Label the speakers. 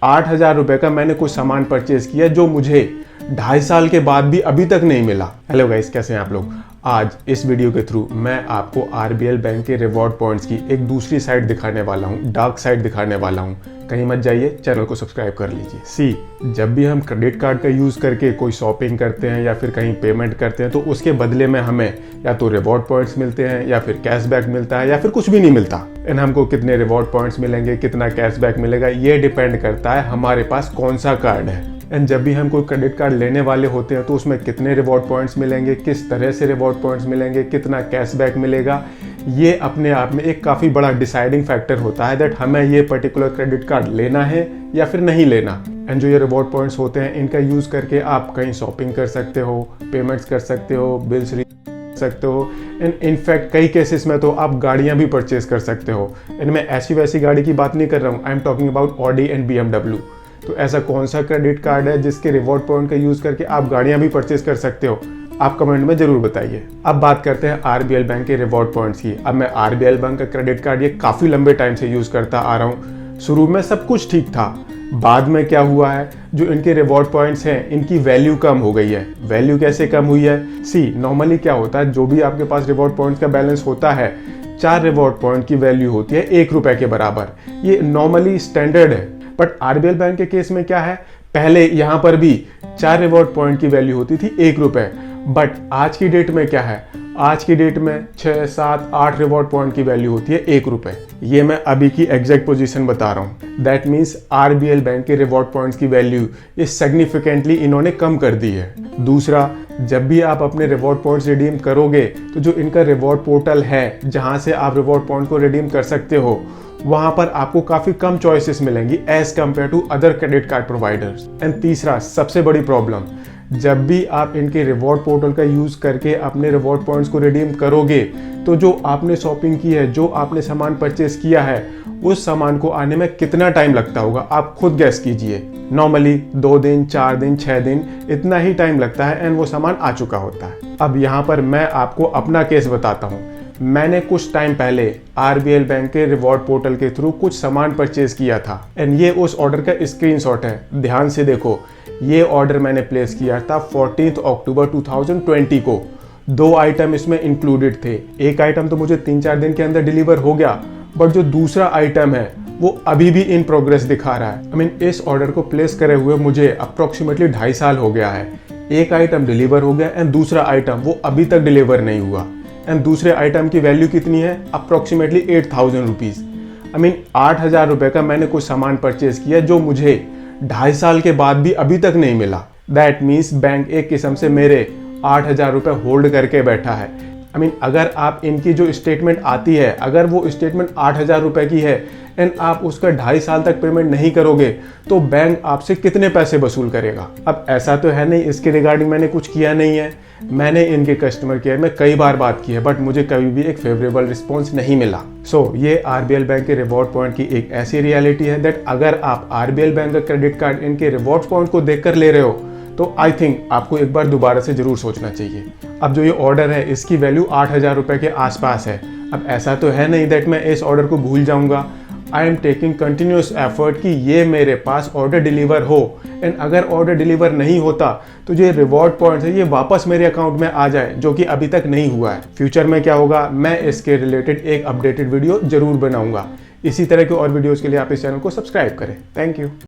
Speaker 1: 8,000 रुपये का मैंने कुछ सामान परचेज किया जो मुझे 2.5 साल के बाद भी अभी तक नहीं मिला। हेलो गाइस, कैसे हैं आप लोग। आज इस वीडियो के थ्रू मैं आपको RBL बैंक के रिवॉर्ड पॉइंट्स की एक दूसरी साइड दिखाने वाला हूँ, डार्क साइड दिखाने वाला हूँ। कहीं मत जाइए, चैनल को सब्सक्राइब कर लीजिए। जब भी हम क्रेडिट कार्ड का यूज़ करके कोई शॉपिंग करते हैं या फिर कहीं पेमेंट करते हैं तो उसके बदले में हमें या तो रिवॉर्ड पॉइंट्स मिलते हैं या फिर कैशबैक मिलता है या फिर कुछ भी नहीं मिलता। एंड हमको कितने रिवॉर्ड पॉइंट्स मिलेंगे, कितना कैशबैक मिलेगा, ये डिपेंड करता है हमारे पास कौन सा कार्ड है। एंड जब भी हम कोई क्रेडिट कार्ड लेने वाले होते हैं तो उसमें कितने रिवॉर्ड पॉइंट्स मिलेंगे, किस तरह से रिवॉर्ड पॉइंट्स मिलेंगे, कितना कैशबैक मिलेगा, ये अपने आप में एक काफ़ी बड़ा डिसाइडिंग फैक्टर होता है दैट हमें ये पर्टिकुलर क्रेडिट कार्ड लेना है या फिर नहीं लेना। एंड जो ये रिवॉर्ड पॉइंट्स होते हैं इनका यूज़ करके आप कहीं शॉपिंग कर सकते हो, पेमेंट्स कर सकते हो, बिल्स सकते हो। एंड इनफैक्ट कई केसेस में तो आप गाड़ियां भी परचेज कर सकते हो। एंड मैं ऐसी वैसी गाड़ी की बात नहीं कर रहा हूँ, I am talking about Audi and BMW। तो ऐसा कौन सा क्रेडिट कार्ड है जिसके रिवॉर्ड पॉइंट का यूज़ करके आप गाड़ियां भी परचेज कर सकते हो, आप कमेंट में जरूर बताइए। अब बात करते हैं RBL बैंक के रिवॉर्ड पॉइंट्स की। अब मैं RBL बैंक का क्रेडिट कार्ड ये काफ़ी लंबे टाइम से यूज़ करता आ रहा हूँ। शुरू में सब कुछ ठीक था, बाद में क्या हुआ है, जो इनके रिवॉर्ड पॉइंट्स हैं इनकी वैल्यू कम हो गई है। वैल्यू कैसे कम हुई है? नॉर्मली क्या होता है, जो भी आपके पास रिवॉर्ड पॉइंट्स का बैलेंस होता है, 4 रिवॉर्ड पॉइंट की वैल्यू होती है 1 रुपए के बराबर। ये नॉर्मली स्टैंडर्ड है। बट RBL बैंक के केस में क्या है, पहले यहाँ पर भी 4 रिवॉर्ड पॉइंट की वैल्यू होती थी 1 रुपए। बट आज की डेट में क्या है, आज की डेट में 6, 7, 8 रिवॉर्ड पॉइंट की वैल्यू होती है 1 रुपए। ये मैं अभी की एग्जैक्ट पोजीशन बता रहा हूँ। दैट मीन्स RBL बैंक के रिवॉर्ड पॉइंट्स की वैल्यू ये सिग्निफिकेंटली इन्होंने कम कर दी है। दूसरा, जब भी आप अपने रिवॉर्ड पॉइंट्स रिडीम करोगे तो जो इनका रिवॉर्ड पोर्टल है जहाँ से आप रिवॉर्ड पॉइंट को रिडीम कर सकते हो, वहां पर आपको काफी कम चॉइसेस मिलेंगी as compare to other credit card providers. And तीसरा, सबसे बड़ी प्रॉब्लम, जब भी आप इनके रिवॉर्ड पोर्टल का यूज करके अपने रिवॉर्ड पॉइंट्स को रिडीम करोगे तो जो आपने शॉपिंग की है, जो आपने सामान परचेस किया है, उस सामान को आने में कितना टाइम लगता होगा आप खुद गैस कीजिए। नॉर्मली 2 दिन, 4 दिन, 6 दिन इतना ही टाइम लगता है एंड वो सामान आ चुका होता है। अब यहाँ पर मैं आपको अपना केस बताता हूँ। मैंने कुछ टाइम पहले RBL बैंक के रिवॉर्ड पोर्टल के थ्रू कुछ सामान परचेज किया था एंड ये उस ऑर्डर का स्क्रीनशॉट है। ध्यान से देखो, ये ऑर्डर मैंने प्लेस किया था 14 अक्टूबर 2020 को। 2 आइटम इसमें इंक्लूडेड थे। एक आइटम तो मुझे 3-4 दिन के अंदर डिलीवर हो गया, बट जो दूसरा आइटम है वो अभी भी इन प्रोग्रेस दिखा रहा है। इस ऑर्डर को प्लेस करे हुए मुझे अप्रोक्सीमेटली 2.5 साल हो गया है। एक आइटम डिलीवर हो गया एंड दूसरा आइटम वो अभी तक डिलीवर नहीं हुआ। एंड दूसरे आइटम की वैल्यू कितनी है? Approximately 8,000 rupees. 8,000 रुपये का मैंने कुछ सामान परचेज किया जो मुझे 2.5 साल के बाद भी अभी तक नहीं मिला। दैट मीन्स बैंक एक किस्म से मेरे 8,000 रुपये होल्ड करके बैठा है। अगर आप इनकी जो स्टेटमेंट आती है, अगर वो स्टेटमेंट 8,000 रुपये की है एंड आप उसका 2.5 साल तक पेमेंट नहीं करोगे तो बैंक आपसे कितने पैसे वसूल करेगा? अब ऐसा तो है नहीं, इसके रिगार्डिंग मैंने कुछ किया नहीं है। मैंने इनके कस्टमर केयर में कई बार बात की है, बट मुझे कभी भी एक फेवरेबल रिस्पॉन्स नहीं मिला। ये RBL बैंक के रिवॉर्ड पॉइंट की एक ऐसी रियलिटी है दैट अगर आप RBL बैंक का क्रेडिट कार्ड इनके रिवॉर्ड पॉइंट को देखकर ले रहे हो तो आई थिंक आपको एक बार दोबारा से जरूर सोचना चाहिए। अब जो ये ऑर्डर है इसकी वैल्यू 8,000 रुपये के आसपास है। अब ऐसा तो है नहीं दैट मैं इस ऑर्डर को भूल जाऊंगा। I am taking continuous effort कि ये मेरे पास ऑर्डर डिलीवर हो। एंड अगर ऑर्डर डिलीवर नहीं होता तो जो रिवॉर्ड पॉइंट्स है ये वापस मेरे अकाउंट में आ जाए, जो कि अभी तक नहीं हुआ है। फ्यूचर में क्या होगा, मैं इसके रिलेटेड एक अपडेटेड वीडियो जरूर बनाऊंगा। इसी तरह के और वीडियोज़ के लिए आप इस चैनल को सब्सक्राइब करें। Thank you.